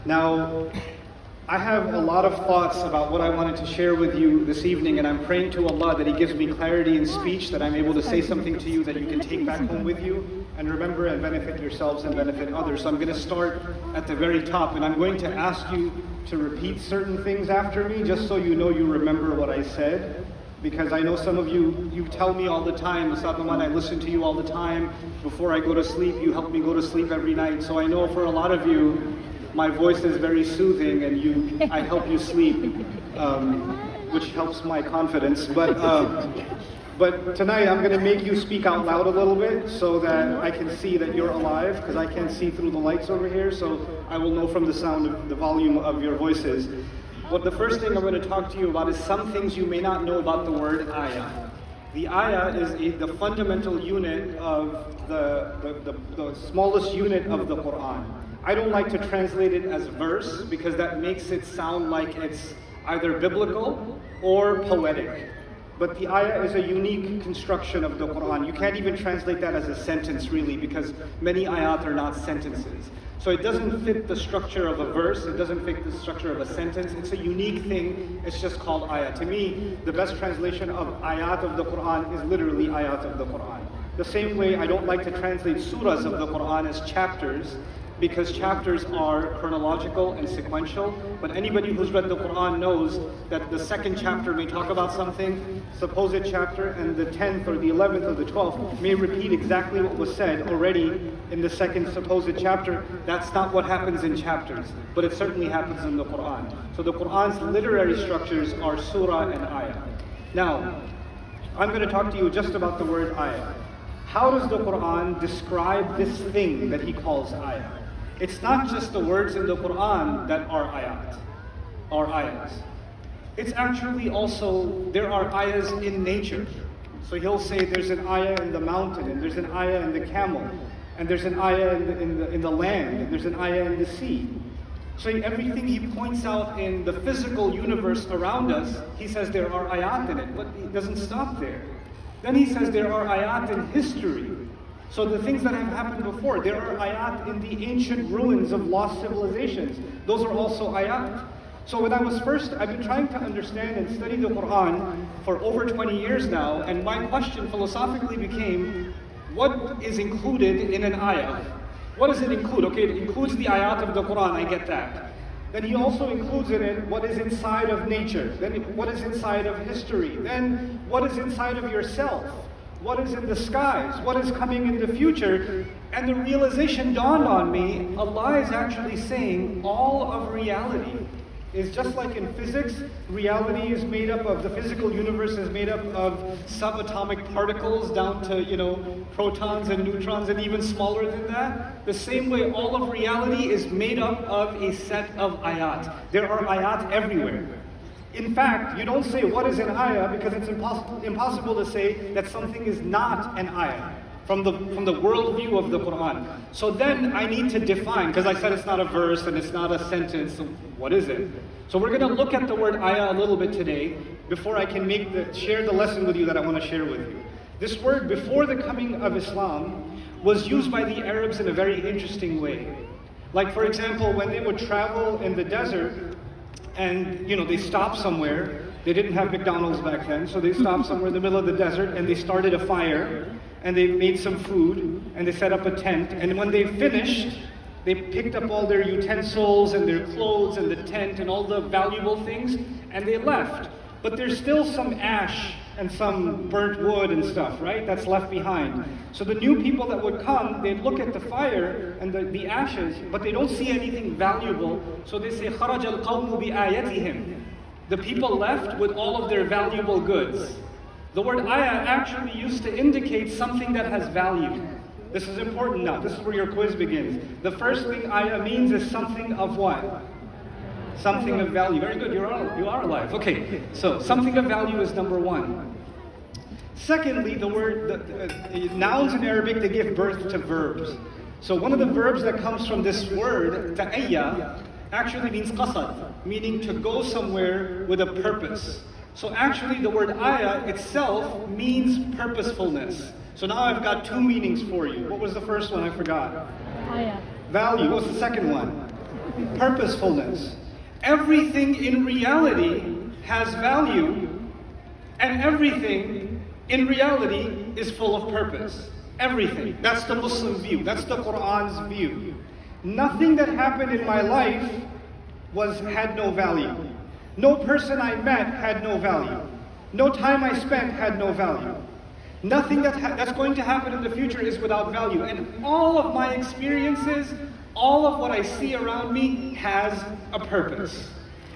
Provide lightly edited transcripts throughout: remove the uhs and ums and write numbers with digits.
Now, I have a lot of thoughts about what I wanted to share with you this evening, and I'm praying to Allah that He gives me clarity in speech, that I'm able to say something to you that you can take back home with you and remember and benefit yourselves and benefit others. So I'm going to start at the very top, and I'm going to ask you to repeat certain things after me, just so you know you remember what I said. Because I know some of you tell me all the time, Ustad Nouman, I listen to you all the time. Before I go to sleep, you help me go to sleep every night. So I know for a lot of you, my voice is very soothing and I help you sleep, which helps my confidence. But tonight I'm going to make you speak out loud a little bit so that I can see that you're alive, because I can't see through the lights over here, so I will know from the sound of the volume of your voices. But the first thing I'm going to talk to you about is some things you may not know about the word ayah. The ayah is the fundamental unit of the smallest unit of the Quran. I don't like to translate it as verse because that makes it sound like it's either biblical or poetic. But the ayah is a unique construction of the Quran. You can't even translate that as a sentence really, because many ayat are not sentences. So it doesn't fit the structure of a verse, it doesn't fit the structure of a sentence. It's a unique thing, it's just called ayah. To me, the best translation of ayat of the Quran is literally ayat of the Quran. The same way I don't like to translate surahs of the Quran as chapters, because chapters are chronological and sequential, but anybody who's read the Quran knows that the second chapter may talk about something, supposed chapter, and the 10th or the 11th or the 12th may repeat exactly what was said already in the second supposed chapter. That's not what happens in chapters, but it certainly happens in the Quran. So the Quran's literary structures are surah and ayah. Now, I'm going to talk to you just about the word ayah. How does the Quran describe this thing that He calls ayah? It's not just the words in the Quran that are ayat, or ayahs. It's actually also, there are ayahs in nature. So He'll say there's an ayah in the mountain, and there's an ayah in the camel, and there's an ayah in the land, and there's an ayah in the sea. So everything He points out in the physical universe around us, He says there are ayat in it, but He doesn't stop there. Then He says there are ayat in history. So the things that have happened before, there are ayat in the ancient ruins of lost civilizations. Those are also ayat. So when I've been trying to understand and study the Quran for over 20 years now, and my question philosophically became, what is included in an ayah? What does it include? Okay, it includes the ayat of the Quran, I get that. Then He also includes in it what is inside of nature, then what is inside of history, then what is inside of yourself. What is in the skies? What is coming in the future? And the realization dawned on me, Allah is actually saying all of reality is just like in physics. Reality is made up of, the physical universe is made up of subatomic particles down to, protons and neutrons and even smaller than that. The same way all of reality is made up of a set of ayat. There are ayat everywhere. In fact, you don't say what is an ayah because it's impossible to say that something is not an ayah from the worldview of the Quran. So then I need to define, because I said it's not a verse and it's not a sentence, so what is it? So we're going to look at the word ayah a little bit today before I can share the lesson with you that I want to share with you. This word, before the coming of Islam, was used by the Arabs in a very interesting way. Like for example, when they would travel in the desert, and they stopped somewhere. They didn't have McDonald's back then, so they stopped somewhere in the middle of the desert and they started a fire and they made some food and they set up a tent, and when they finished, they picked up all their utensils and their clothes and the tent and all the valuable things and they left. But there's still some ash and some burnt wood and stuff, right? That's left behind. So the new people that would come, they'd look at the fire and the ashes, but they don't see anything valuable. So they say, خَرَجَ الْقَوْمُ بِآيَتِهِمْ. The people left with all of their valuable goods. The word ayah actually used to indicate something that has value. This is important now. This is where your quiz begins. The first thing ayah means is something of what? Something of value. Very good, you are alive. Okay, so something of value is number one. Secondly, the nouns in Arabic, they give birth to verbs. So one of the verbs that comes from this word, ta'ayya, actually means qasad, meaning to go somewhere with a purpose. So actually the word ayah itself means purposefulness. So now I've got two meanings for you. What was the first one? I forgot. Ayah. Value. What's the second one? Purposefulness. Everything in reality has value, and everything in reality is full of purpose. Everything. That's the Muslim view. That's the Quran's view. Nothing that happened in my life had no value. No person I met had no value. No time I spent had no value. Nothing that's going to happen in the future is without value. And all of my experiences, all of what I see around me has a purpose.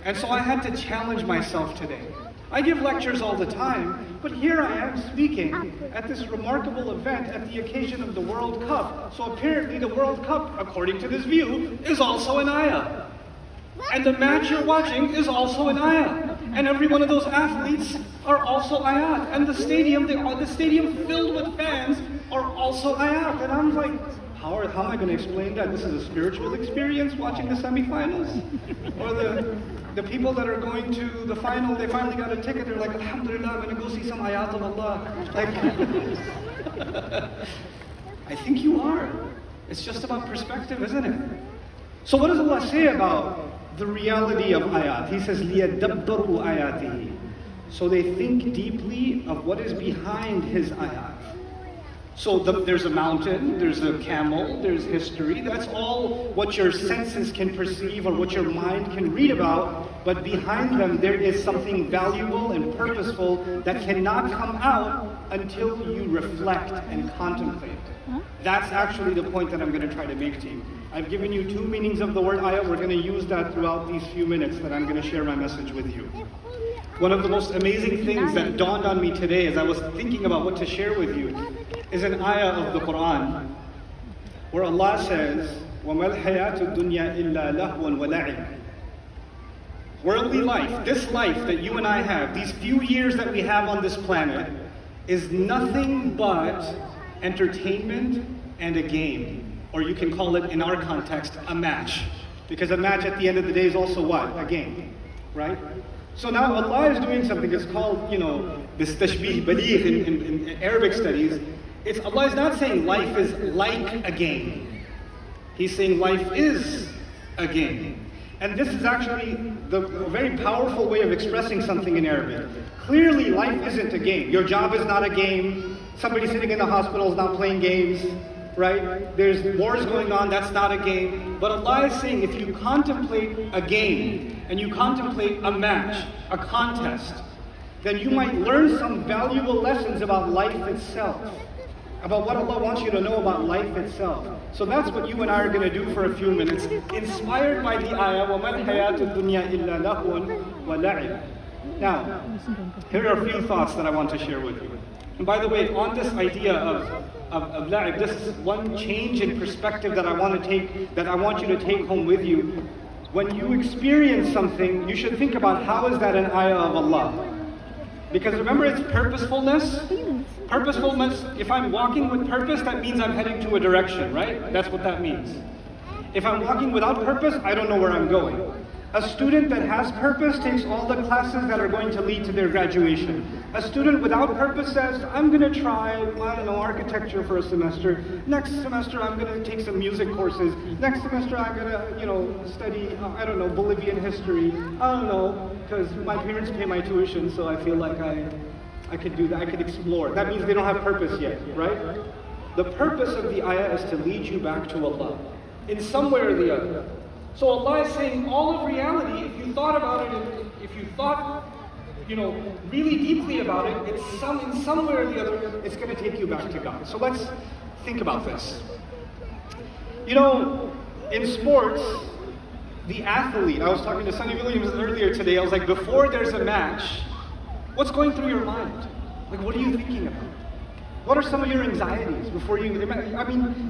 And so I had to challenge myself today. I give lectures all the time, but here I am speaking at this remarkable event at the occasion of the World Cup. So apparently the World Cup, according to this view, is also an ayah. And the match you're watching is also an ayah. And every one of those athletes are also ayat. And the stadium filled with fans are also ayat. And I'm like, how am I going to explain that? This is a spiritual experience watching the semifinals? Or the people that are going to the final, they finally got a ticket, they're like, Alhamdulillah, I'm going to go see some ayat of Allah. Like, I think you are. It's just about perspective, isn't it? So what does Allah say about the reality of ayat? He says, لِيَدَّبَّرُوا آيَاتِهِ. So they think deeply of what is behind His ayat. So there's a mountain, there's a camel, there's history. That's all what your senses can perceive or what your mind can read about. But behind them, there is something valuable and purposeful that cannot come out until you reflect and contemplate. That's actually the point that I'm going to try to make to you. I've given you two meanings of the word ayah. We're going to use that throughout these few minutes that I'm going to share my message with you. One of the most amazing things that dawned on me today as I was thinking about what to share with you is an ayah of the Quran where Allah says, وَمَا الْحَيَاةُ الدُّنْيَا إِلَّا لَهْوٌ وَلَعِبٌ. Worldly life, this life that you and I have, these few years that we have on this planet, is nothing but entertainment and a game. Or you can call it, in our context, a match. Because a match at the end of the day is also what? A game, right? So now Allah is doing something, it's called, this tashbih baligh in Arabic studies. Allah is not saying life is like a game. He's saying life is a game. And this is actually a very powerful way of expressing something in Arabic. Clearly, life isn't a game. Your job is not a game. Somebody sitting in the hospital is not playing games, right? There's wars going on, that's not a game. But Allah is saying if you contemplate a game, and you contemplate a match, a contest, then you might learn some valuable lessons about life itself, about what Allah wants you to know about life itself. So that's what you and I are going to do for a few minutes, inspired by the ayah, وَمَا الْحَيَاةُ الدُّنْيَا إِلَّا لَهْوٌ وَلَعِبٌ. Now, here are a few thoughts that I want to share with you. And by the way, on this idea of la'ib, this is one change in perspective that I want you to take home with you. When you experience something, you should think about how is that an ayah of Allah? Because remember, it's purposefulness. Purposefulness, if I'm walking with purpose, that means I'm heading to a direction, right? That's what that means. If I'm walking without purpose, I don't know where I'm going. A student that has purpose takes all the classes that are going to lead to their graduation. A student without purpose says, I'm going to try, architecture for a semester. Next semester, I'm going to take some music courses. Next semester, I'm going to, study, Bolivian history. I don't know, because my parents pay my tuition, so I feel like I could do that. I could explore. That means they don't have purpose yet, right? The purpose of the ayah is to lead you back to Allah in some way or the other. So Allah is saying all of reality, if you thought about it, if you thought, really deeply about it, in some way or the other, it's going to take you back to God. So let's think about this. In sports, the athlete, I was talking to Sonny Williams earlier today, I was like, before there's a match, what's going through your mind? Like, what are you thinking about? What are some of your anxieties before you,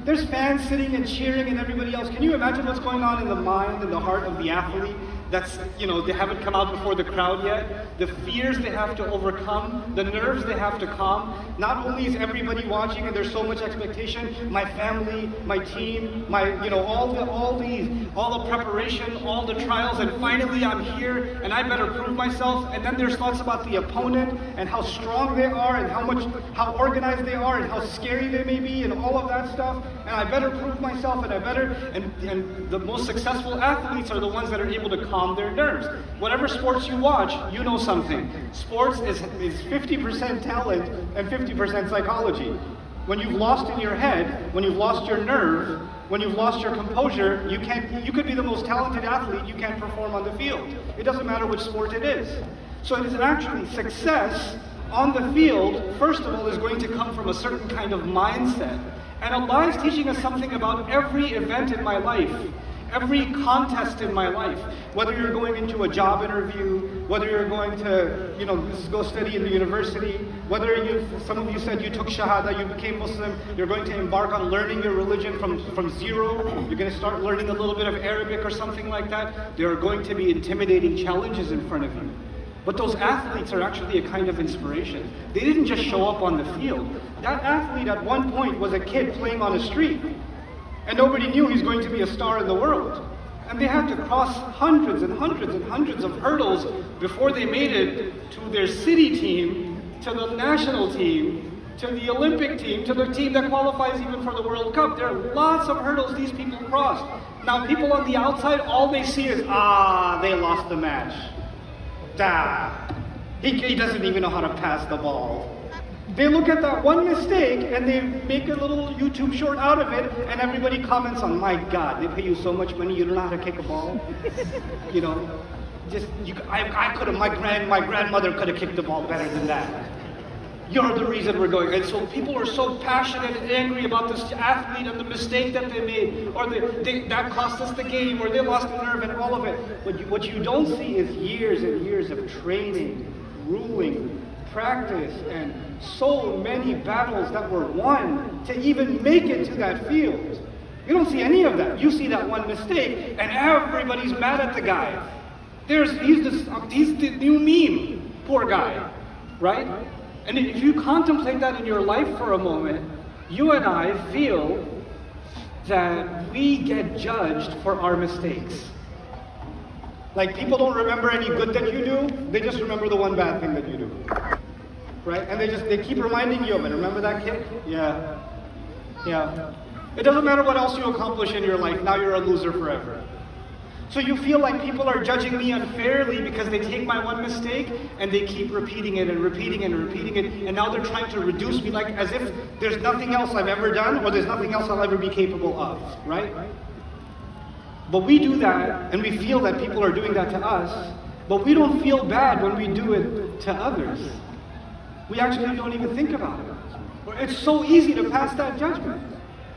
there's fans sitting and cheering and everybody else. Can you imagine what's going on in the mind and the heart of the athlete? That's, they haven't come out before the crowd yet. The fears they have to overcome, the nerves they have to calm. Not only is everybody watching and there's so much expectation, my family, my team, all the preparation, all the trials, and finally I'm here and I better prove myself. And then there's thoughts about the opponent and how strong they are and how organized they are and how scary they may be and all of that stuff, and I better prove myself and the most successful athletes are the ones that are able to calm their nerves. Whatever sports you watch, you know something. Sports is 50% talent and 50% psychology. When you've lost in your head, when you've lost your nerve, when you've lost your composure, you could be the most talented athlete, you can't perform on the field. It doesn't matter which sport it is. So it is actually success on the field, first of all, is going to come from a certain kind of mindset. And Allah is teaching us something about every event in my life, every contest in my life. Whether you're going into a job interview, whether you're going to, go study in the university, whether some of you said you took Shahada, you became Muslim, you're going to embark on learning your religion from zero, you're going to start learning a little bit of Arabic or something like that, there are going to be intimidating challenges in front of you. But those athletes are actually a kind of inspiration. They didn't just show up on the field. That athlete at one point was a kid playing on a street, and nobody knew he's going to be a star in the world. And they had to cross hundreds and hundreds and hundreds of hurdles before they made it to their city team, to the national team, to the Olympic team, to the team that qualifies even for the World Cup. There are lots of hurdles these people crossed. Now people on the outside, all they see is, they lost the match. He doesn't even know how to pass the ball. They look at that one mistake and they make a little YouTube short out of it, and everybody comments on, my God, they pay you so much money, you don't know how to kick a ball? I could have, my grandmother could have kicked the ball better than that. You're the reason we're going. And so people are so passionate and angry about this athlete and the mistake that they made, or that cost us the game, or they lost the nerve and all of it. What you don't see is years and years of training, grueling, practice, and so many battles that were won to even make it to that field. You don't see any of that. You see that one mistake, and everybody's mad at the guy. He's the new meme, poor guy, right? And if you contemplate that in your life for a moment, you and I feel that we get judged for our mistakes. Like, people don't remember any good that you do, they just remember the one bad thing that you do. Right? And they keep reminding you of it. Remember that kick? Yeah. It doesn't matter what else you accomplish in your life, now you're a loser forever. So you feel like people are judging me unfairly because they take my one mistake and they keep repeating it and repeating it and repeating it, and now they're trying to reduce me, like as if there's nothing else I've ever done or there's nothing else I'll ever be capable of, right? But we do that, and we feel that people are doing that to us, but we don't feel bad when we do it to others. We actually don't even think about it. It's so easy to pass that judgment.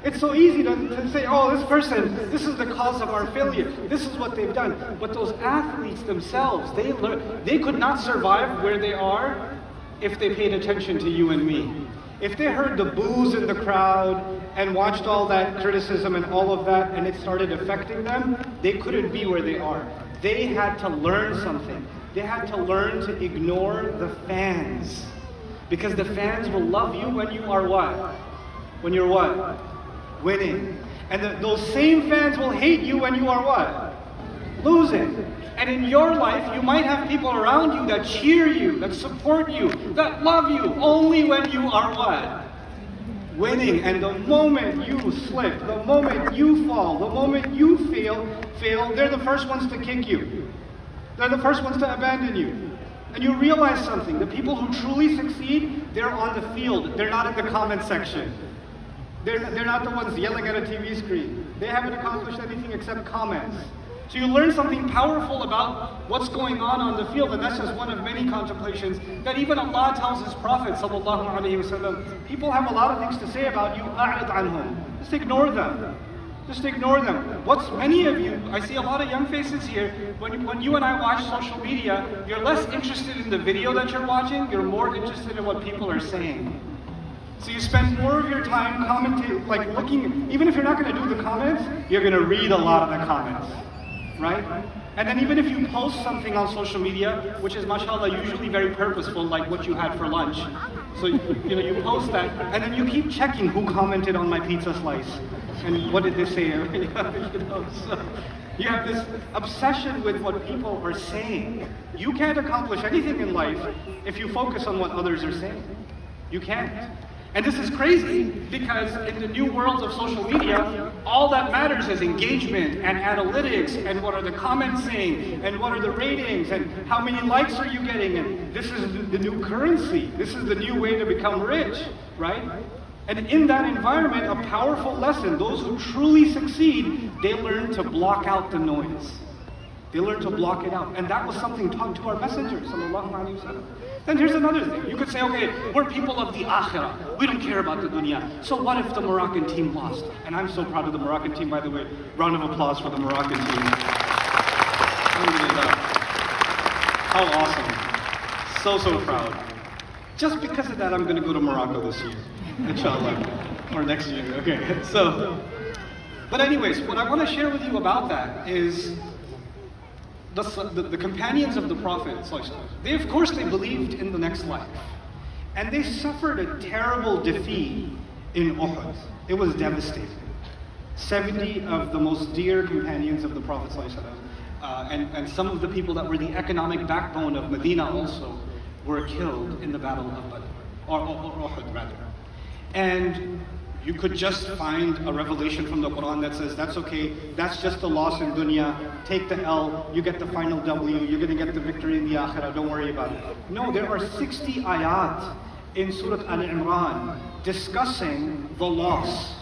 It's so easy to say, this person, this is the cause of our failure. This is what they've done. But those athletes themselves, they could not survive where they are if they paid attention to you and me. If they heard the boos in the crowd and watched all that criticism and all of that, and it started affecting them, they couldn't be where they are. They had to learn something. They had to learn to ignore the fans. Because the fans will love you when you are what? When you're what? Winning. And those same fans will hate you when you are what? Losing. And in your life, you might have people around you that cheer you, that support you, that love you, only when you are what? Winning. And the moment you slip, the moment you fall, the moment you fail, they're the first ones to kick you. They're the first ones to abandon you. And you realize something, the people who truly succeed, they're on the field, they're not in the comment section. They're not the ones yelling at a TV screen. They haven't accomplished anything except comments. So you learn something powerful about what's going on the field, and that's just one of many contemplations that even Allah tells His Prophet ﷺ, people have a lot of things to say about you, a'rid anhum. Just ignore them. Just ignore them. Many of you, I see a lot of young faces here, when you and I watch social media, you're less interested in the video that you're watching, you're more interested in what people are saying. So you spend more of your time commenting, like looking, even if you're not going to do the comments, you're going to read a lot of the comments, right? And then even if you post something on social media, which is mashallah usually very purposeful, like what you had for lunch, so you post that, and then you keep checking who commented on my pizza slice, and what did they say, so you have this obsession with what people are saying. You can't accomplish anything in life if you focus on what others are saying. You can't. And this is crazy because in the new world of social media, all that matters is engagement and analytics and what are the comments saying and what are the ratings and how many likes are you getting, and this is the new currency. This is the new way to become rich, right? And in that environment, a powerful lesson, those who truly succeed, they learn to block out the noise. They learn to block it out. And that was something taught to our messenger, sallallahu alaihi wasallam. Then here's another thing. You could say, okay, we're people of the akhirah. We don't care about the dunya. So what if the Moroccan team lost? And I'm so proud of the Moroccan team, by the way. Round of applause for the Moroccan team. How awesome. So proud. Just because of that, I'm going to go to Morocco this year. Inshallah. Or next year. Okay. But anyways, what I want to share with you about that is the companions of the Prophet, they of course they believed in the next life. And they suffered a terrible defeat in Uhud. It was devastating. 70 of the most dear companions of the Prophet and some of the people that were the economic backbone of Medina also were killed in the Battle of Badr, or Uhud rather. And you could just find a revelation from the Quran that says, that's okay, that's just a loss in dunya, take the L, you get the final W, you're going to get the victory in the akhirah, don't worry about it. No, there are 60 ayat in Surah Al-Imran discussing the loss.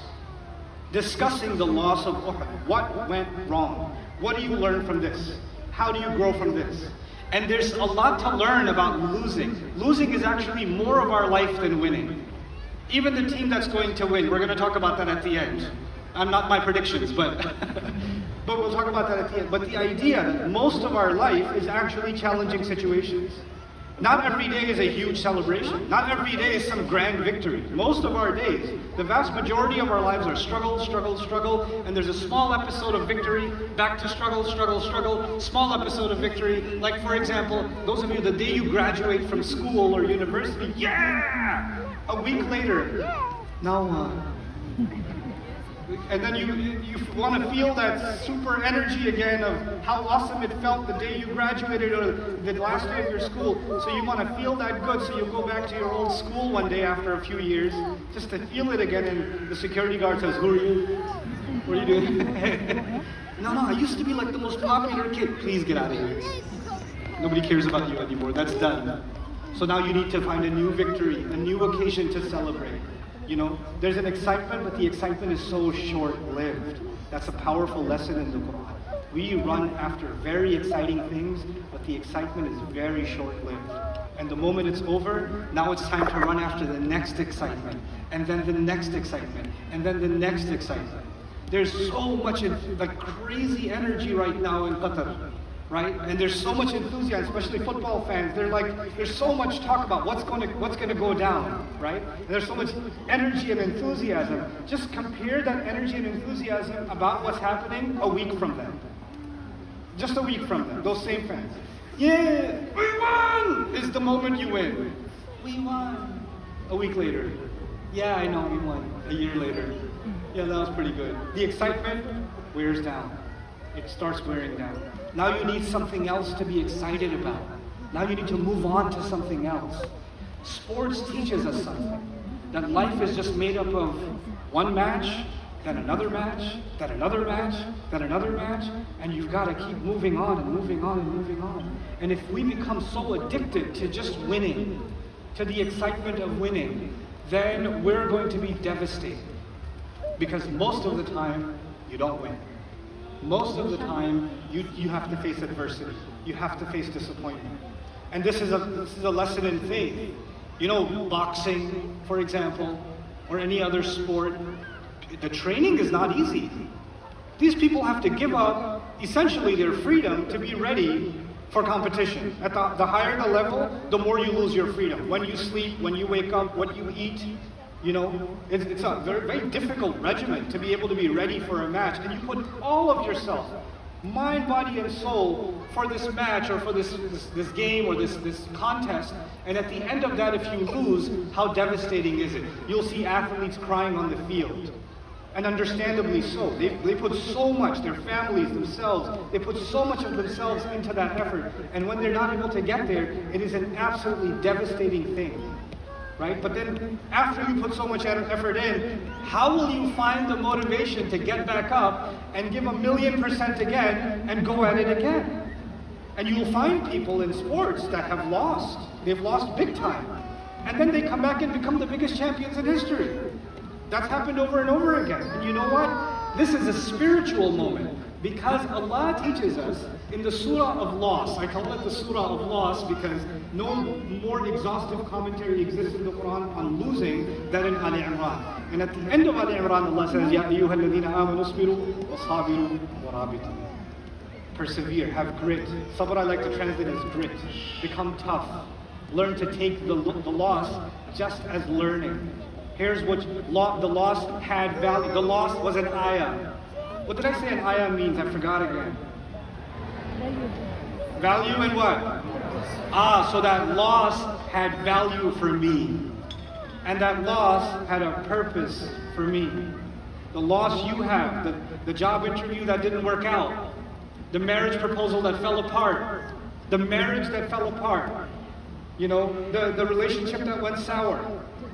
Discussing the loss of Uhud. What went wrong? What do you learn from this? How do you grow from this? And there's a lot to learn about losing. Losing is actually more of our life than winning. Even the team that's going to win, we're going to talk about that at the end. I'm not my predictions, but we'll talk about that at the end. But the idea that most of our life is actually challenging situations. Not every day is a huge celebration. Not every day is some grand victory. Most of our days, the vast majority of our lives are struggle, struggle, struggle, and there's a small episode of victory, back to struggle, struggle, struggle, small episode of victory. Like for example, those of you, the day you graduate from school or university, yeah! A week later, now and then you want to feel that super energy again of how awesome it felt the day you graduated or the last day of your school. So you want to feel that good, so you go back to your old school one day after a few years just to feel it again, and the security guard says, who are you? What are you doing? No, I used to be like the most popular kid. Please get out of here. Nobody cares about you anymore. That's done. So now you need to find a new victory, a new occasion to celebrate. You know, there's an excitement, but the excitement is so short-lived. That's a powerful lesson in the Quran. We run after very exciting things, but the excitement is very short-lived. And the moment it's over, now it's time to run after the next excitement, and then the next excitement, and then the next excitement. There's so much like crazy energy right now in Qatar. Right? And there's so much enthusiasm, especially football fans. They're like, there's so much talk about what's going to go down, right? And there's so much energy and enthusiasm. Just compare that energy and enthusiasm about what's happening a week from then. Just a week from then, those same fans. Yeah, we won! Is the moment you win. We won. A week later. Yeah, I know we won. A year later. Yeah, that was pretty good. The excitement wears down. It starts wearing down. Now you need something else to be excited about. Now you need to move on to something else. Sports teaches us something. That life is just made up of one match, then another match, then another match, then another match, and you've got to keep moving on and moving on and moving on. And if we become so addicted to just winning, to the excitement of winning, then we're going to be devastated. Because most of the time, you don't win. Most of the time, you have to face adversity. You have to face disappointment. And this is a lesson in faith. You know, boxing, for example, or any other sport, the training is not easy. These people have to give up, essentially, their freedom to be ready for competition. At the higher the level, the more you lose your freedom. When you sleep, when you wake up, what you eat, you know, it's a very, very difficult regimen to be able to be ready for a match. And you put all of yourself, mind, body, and soul, for this match or for this game or this contest. And at the end of that, if you lose, how devastating is it? You'll see athletes crying on the field. And understandably so. They put so much, their families, themselves, they put so much of themselves into that effort. And when they're not able to get there, it is an absolutely devastating thing. right? But then after you put so much effort in, how will you find the motivation to get back up and give 1,000,000% again and go at it again? And you'll find people in sports that have lost. They've lost big time. And then they come back and become the biggest champions in history. That's happened over and over again. And you know what? This is a spiritual moment because Allah teaches us in the surah of loss. I call it the surah of loss because no more exhaustive commentary exists in the Quran on losing than in Ali Imran. And at the end of Ali Imran, Allah says, Ya ayyuha alladhina amanu asbiru wa sabiru wa rabitu. Persevere, have grit. Sabr I like to translate as grit. Become tough. Learn to take the loss just as learning. Here's what the loss had value. The loss was an ayah. What did I say an ayah means? I forgot again. Value and what? So that loss had value for me. And that loss had a purpose for me. The loss you have, the job interview that didn't work out, the marriage proposal that fell apart, the marriage that fell apart, you know, the relationship that went sour,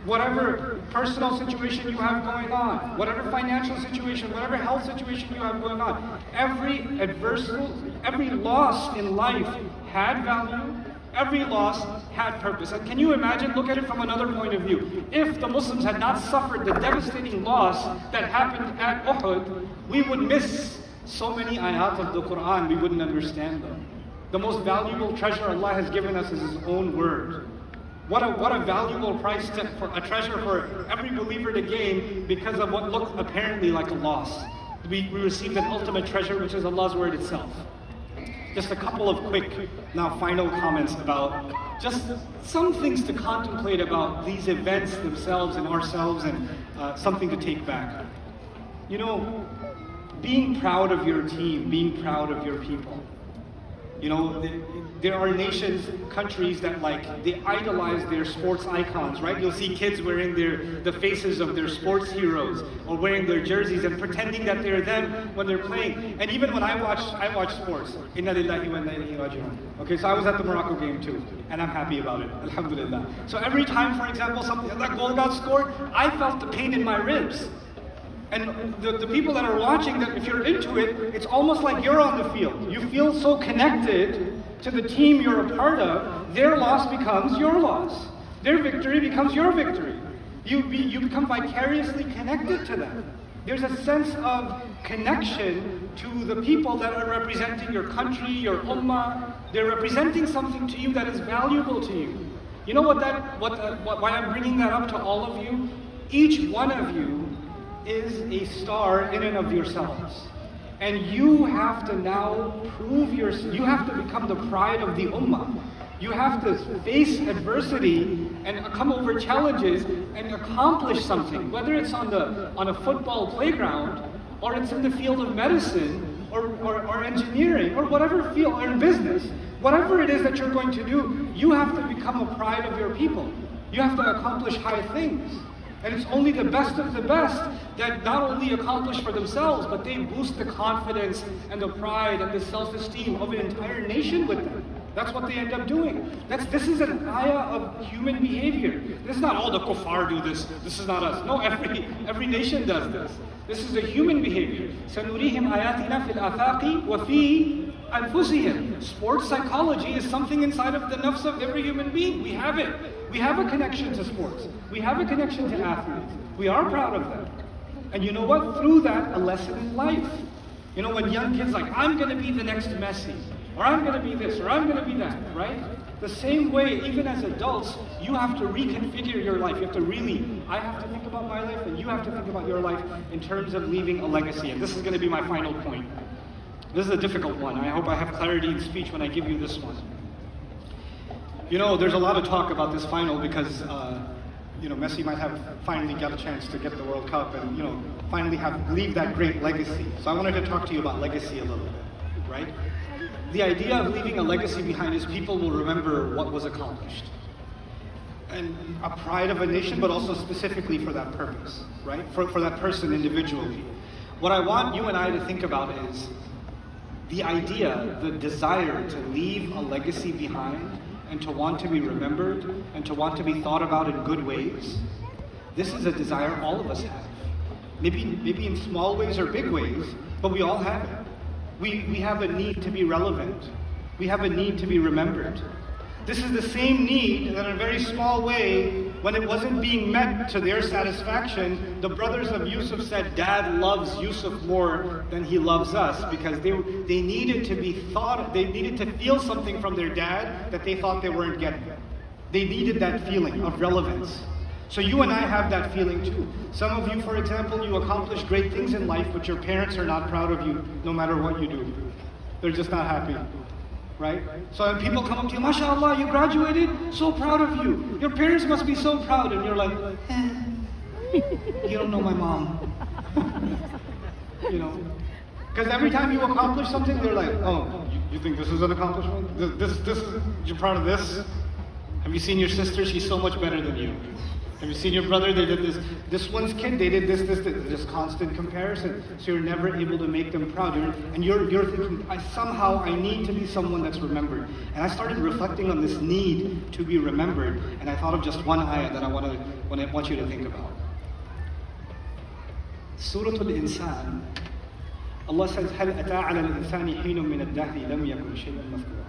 whatever personal situation you have going on, whatever financial situation, whatever health situation you have going on, every loss in life had value, every loss had purpose. And can you imagine, look at it from another point of view. If the Muslims had not suffered the devastating loss that happened at Uhud, we would miss so many ayat of the Quran, we wouldn't understand them. The most valuable treasure Allah has given us is His own word. What a valuable price for a treasure for every believer to gain because of what looked apparently like a loss. We received an ultimate treasure, which is Allah's word itself. Just a couple of quick, now final comments about just some things to contemplate about these events themselves and ourselves and something to take back. You know, being proud of your team, being proud of your people. You know, there are nations, countries that they idolize their sports icons, right? You'll see kids wearing the faces of their sports heroes or wearing their jerseys and pretending that they're them when they're playing. And even when I watch sports, inna lillahi wa inna ilayhi raji'un. Okay, so I was at the Morocco game too, and I'm happy about it, alhamdulillah. So every time, for example, that goal got scored, I felt the pain in my ribs. And the people that are watching, that if you're into it, it's almost like you're on the field. You feel so connected to the team you're a part of, their loss becomes your loss. Their victory becomes your victory. You become vicariously connected to them. There's a sense of connection to the people that are representing your country, your ummah. They're representing something to you that is valuable to you. You know why I'm bringing that up to all of you? Each one of you is a star in and of yourselves. And you have to now you have to become the pride of the ummah. You have to face adversity and come over challenges and accomplish something, whether it's on a football playground, or it's in the field of medicine, or engineering, or whatever field, or in business. Whatever it is that you're going to do, you have to become a pride of your people. You have to accomplish high things. And it's only the best of the best that not only accomplish for themselves, but they boost the confidence and the pride and the self-esteem of an entire nation with them. That's what they end up doing. This is an ayah of human behavior. This is not all the kuffar do this. This is not us. No, every nation does this. This is a human behavior. سَنُرِيهِمْ آيَاتِنَا فِي الْآفَاقِ وَفِي أَنفُسِهِمْ. Sports psychology is something inside of the nafs of every human being. We have it. We have a connection to sports. We have a connection to athletes. We are proud of them. And you know what? Through that, a lesson in life. You know, when young kids I'm going to be the next Messi, or I'm going to be this, or I'm going to be that, right? The same way, even as adults, you have to reconfigure your life. You have to I have to think about my life, and you have to think about your life in terms of leaving a legacy. And this is going to be my final point. This is a difficult one. I hope I have clarity in speech when I give you this one. You know, there's a lot of talk about this final because, Messi might have finally got a chance to get the World Cup and, finally leave that great legacy. So I wanted to talk to you about legacy a little bit, right? The idea of leaving a legacy behind is people will remember what was accomplished. And a pride of a nation, but also specifically for that purpose, right? For that person individually. What I want you and I to think about is the idea, the desire to leave a legacy behind and to want to be remembered and to want to be thought about in good ways, this is a desire all of us have. Maybe in small ways or big ways, but we all have it. We have a need to be relevant. We have a need to be remembered. This is the same need that in a very small way, when it wasn't being met to their satisfaction, the brothers of Yusuf said, Dad loves Yusuf more than he loves us, because they needed to be thought, they needed to feel something from their dad that they thought they weren't getting. They needed that feeling of relevance. So you and I have that feeling too. Some of you, for example, you accomplish great things in life, but your parents are not proud of you no matter what you do. They're just not happy. Right? So when people come up to you, MashaAllah, you graduated? So proud of you. Your parents must be so proud. And you're like, you don't know my mom. You know? Because every time you accomplish something, they're like, oh, you think this is an accomplishment? This, you're proud of this? Have you seen your sister? She's so much better than you. Have you seen your brother? They did this. This one's kid, they did this constant comparison. So you're never able to make them proud. You're thinking, somehow I need to be someone that's remembered. And I started reflecting on this need to be remembered. And I thought of just one ayah that I want you to think about. Surah Al-Insan. Allah says, هَلْ أَتَى عَلَى الْإِنسَانِ حِينٌ مِّنَ الدَّهْرِ لَمْ يَكُنْ شَيْئًا مَذْكُورًا.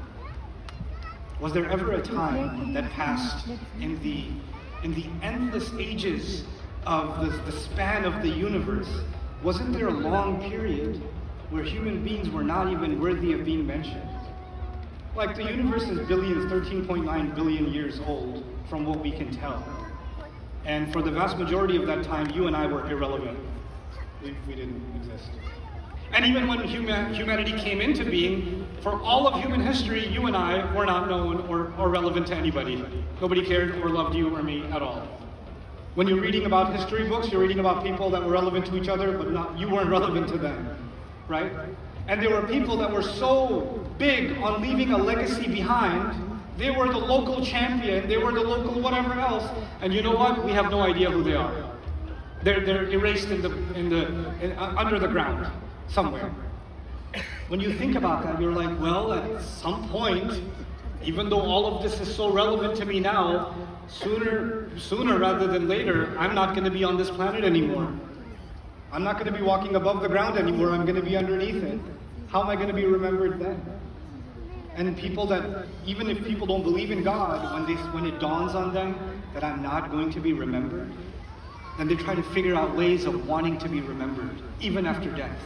Was there ever a time that passed in the endless ages of the span of the universe? Wasn't there a long period where human beings were not even worthy of being mentioned? Like, the universe is billions, 13.9 billion years old from what we can tell. And for the vast majority of that time, you and I were irrelevant. We didn't exist. And even when humanity came into being, for all of human history, you and I were not known or relevant to anybody. Nobody cared or loved you or me at all. When you're reading about history books, you're reading about people that were relevant to each other, but you weren't relevant to them, right? And there were people that were so big on leaving a legacy behind. They were the local champion, they were the local whatever else, and you know what? We have no idea who they are. They're erased under the ground. Somewhere. When you think about that, you're like, well, at some point, even though all of this is so relevant to me now, sooner rather than later, I'm not going to be on this planet anymore. I'm not going to be walking above the ground anymore. I'm going to be underneath it. How am I going to be remembered then? And people that, even if people don't believe in God, when it dawns on them that I'm not going to be remembered, then they try to figure out ways of wanting to be remembered, even after death.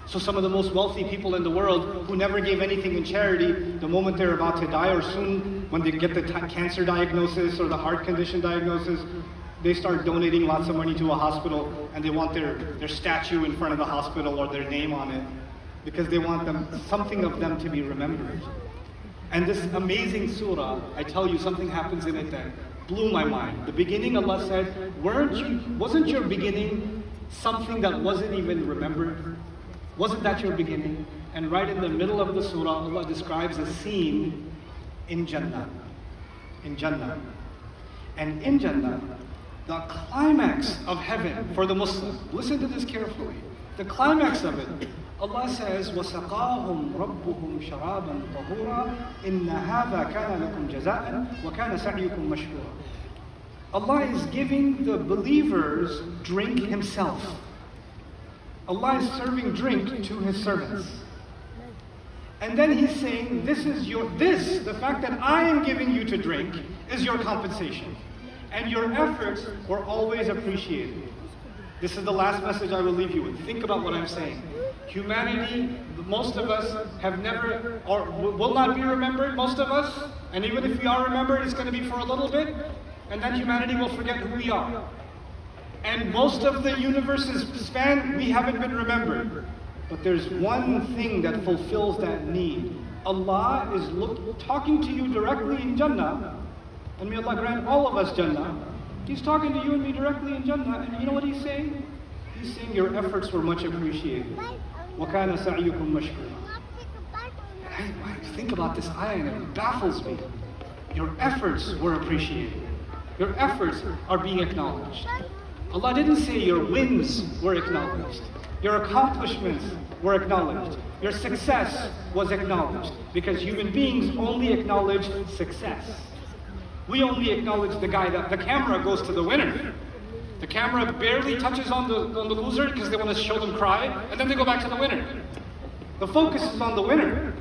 So some of the most wealthy people in the world who never gave anything in charity, the moment they're about to die or soon when they get the cancer diagnosis or the heart condition diagnosis, they start donating lots of money to a hospital, and they want their statue in front of the hospital or their name on it because they want something of them to be remembered. And this amazing surah, I tell you, something happens in it that blew my mind. The beginning, Allah said, wasn't your beginning something that wasn't even remembered? Wasn't that your beginning? And right in the middle of the surah, Allah describes a scene in Jannah. In Jannah. And in Jannah, the climax of heaven for the Muslim, listen to this carefully. The climax of it, Allah says, وَسَقَاهُمْ رَبُّهُمْ شَرَابًا طَهُورًا إِنَّ هَذَا كَانَ لَكُمْ جَزَاءً وَكَانَ سَعْيُكُمْ مَشْكُورًا. Allah is giving the believers drink Himself. Allah is serving drink to His servants. And then He's saying, the fact that I am giving you to drink is your compensation. And your efforts were always appreciated. This is the last message I will leave you with. Think about what I'm saying. Humanity, most of us have never, or will not be remembered, most of us. And even if we are remembered, it's going to be for a little bit. And then humanity will forget who we are. And most of the universe's span, we haven't been remembered. But there's one thing that fulfills that need. Allah is talking to you directly in Jannah. And may Allah grant all of us Jannah. He's talking to you and me directly in Jannah. And you know what He's saying? He's saying your efforts were much appreciated. وَكَانَ سَعْيُكُمْ مَشْكُورًا. I think about this ayah and it baffles me. Your efforts were appreciated. Your efforts are being acknowledged. Allah didn't say your wins were acknowledged. Your accomplishments were acknowledged. Your success was acknowledged. Because human beings only acknowledge success. We only acknowledge the guy that the camera goes to the winner. The camera barely touches on the loser because they want to show them cry, and then they go back to the winner. The focus is on the winner.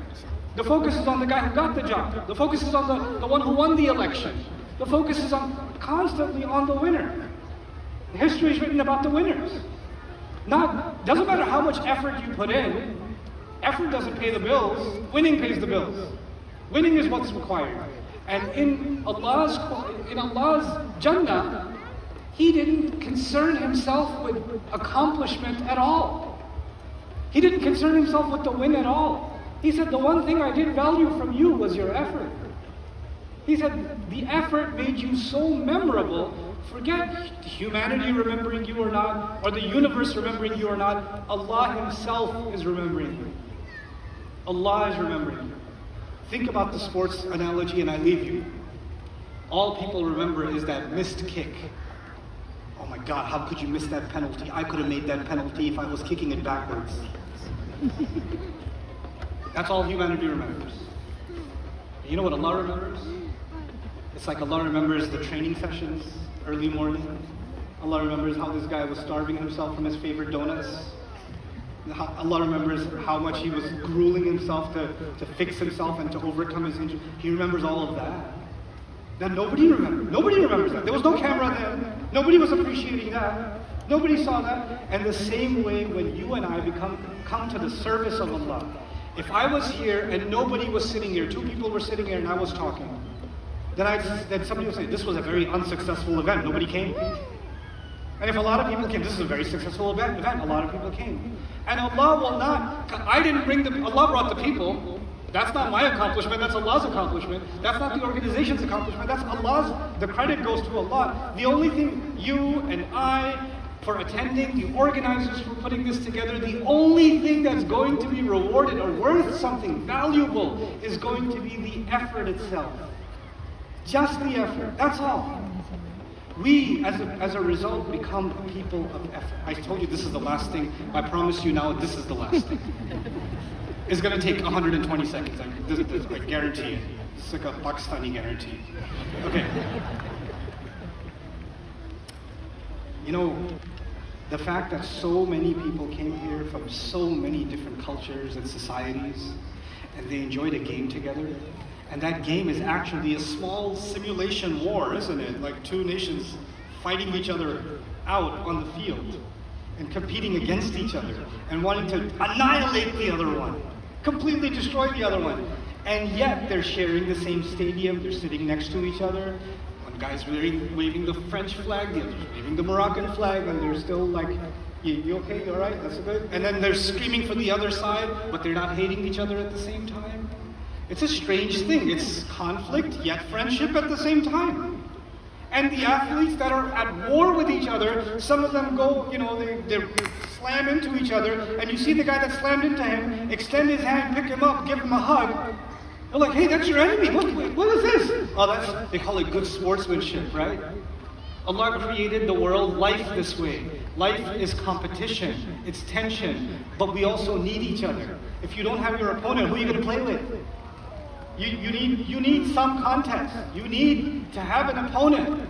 The focus is on the guy who got the job. The focus is on the one who won the election. The focus is constantly on the winner. History is written about the winners. Doesn't matter how much effort you put in. Effort doesn't pay the bills. Winning pays the bills. Winning is what's required. And in Allah's Jannah, He didn't concern Himself with accomplishment at all. He didn't concern Himself with the win at all. He said, the one thing I did value from you was your effort. He said, the effort made you so memorable. Forget humanity remembering you or not, or the universe remembering you or not. Allah Himself is remembering you. Allah is remembering you. Think about the sports analogy and I leave you. All people remember is that missed kick. Oh my God, how could you miss that penalty? I could have made that penalty if I was kicking it backwards. That's all humanity remembers. You know what Allah remembers? It's like Allah remembers the training sessions, early morning. Allah remembers how this guy was starving himself from his favorite donuts. Allah remembers how much he was grueling himself to fix himself and to overcome his injury. He remembers all of that. That nobody remembers. Nobody remembers that. There was no camera then. Nobody was appreciating that. Nobody saw that. And the same way when you and I come to the service of Allah. If I was here and nobody was sitting here, two people were sitting here and I was talking, then somebody would say, this was a very unsuccessful event. Nobody came. And if a lot of people came, this is a very successful event. A lot of people came. And Allah will not, I didn't bring Allah brought the people. That's not my accomplishment, that's Allah's accomplishment. That's not the organization's accomplishment, that's Allah's, the credit goes to Allah. The only thing you and I, for attending, the organizers for putting this together, the only thing that's going to be rewarded or worth something valuable is going to be the effort itself. Just the effort, that's all. We, as a result, become people of effort. I told you this is the last thing. I promise you now, this is the last thing. It's going to take 120 seconds. I guarantee it. It's like a Pakistani guarantee. Okay. You know, the fact that so many people came here from so many different cultures and societies, and they enjoyed a game together, and that game is actually a small simulation war, isn't it? Like two nations fighting each other out on the field and competing against each other and wanting to annihilate the other one, completely destroy the other one. And yet they're sharing the same stadium, they're sitting next to each other. One guy's waving the French flag, the other's waving the Moroccan flag, and they're still like, you okay, you all right, that's good? And then they're screaming for the other side, but they're not hating each other at the same time. It's a strange thing. It's conflict, yet friendship at the same time. And the athletes that are at war with each other, some of them go, they slam into each other, and you see the guy that slammed into him, extend his hand, pick him up, give him a hug. They're like, hey, that's your enemy. What is this? Oh, they call it good sportsmanship, right? Allah created the world, life this way. Life is competition, it's tension, but we also need each other. If you don't have your opponent, who are you going to play with? You need some contest. You need to have an opponent.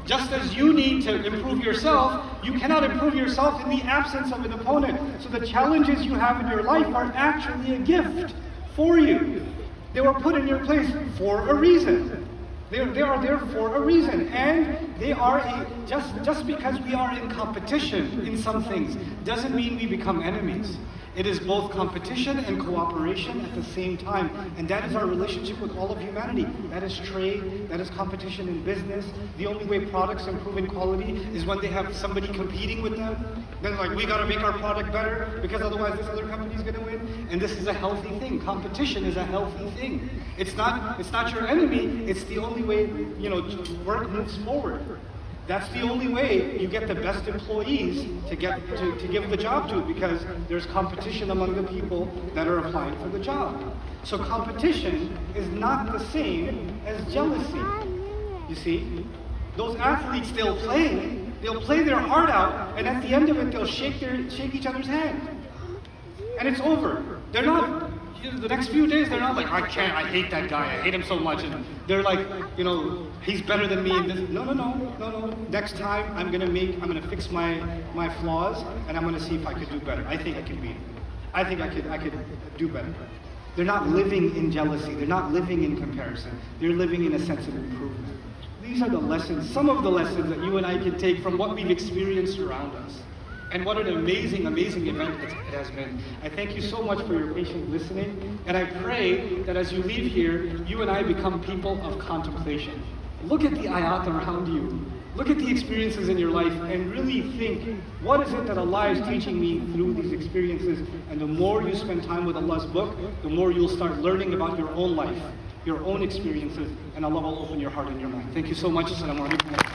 Just as you need to improve yourself, you cannot improve yourself in the absence of an opponent. So the challenges you have in your life are actually a gift for you. They were put in your place for a reason. They are there for a reason. And they are just because we are in competition in some things doesn't mean we become enemies. It is both competition and cooperation at the same time. And that is our relationship with all of humanity. That is trade, that is competition in business. The only way products improve in quality is when they have somebody competing with them. Then we gotta make our product better because otherwise this other company is gonna win. And this is a healthy thing. Competition is a healthy thing. It's not your enemy, it's the only way, work moves forward. That's the only way you get the best employees to give the job to, because there's competition among the people that are applying for the job. So competition is not the same as jealousy. You see, those athletes still play, They'll play their heart out, and at the end of it, they'll shake each other's hand. And it's over. They're not, the next few days, they're not like, I hate that guy, I hate him so much. And they're like, he's better than me. And no. Next time, I'm gonna fix my flaws, and I'm gonna see if I could do better. I think I can beat him. I think I could do better. They're not living in jealousy. They're not living in comparison. They're living in a sense of improvement. These are the lessons, some of the lessons that you and I can take from what we've experienced around us. And what an amazing, amazing event it has been. I thank you so much for your patient listening. And I pray that as you leave here, you and I become people of contemplation. Look at the ayat around you. Look at the experiences in your life and really think, what is it that Allah is teaching me through these experiences? And the more you spend time with Allah's book, the more you'll start learning about your own life, your own experiences, and Allah will open your heart and your mind. Thank you so much. Assalamu alaikum.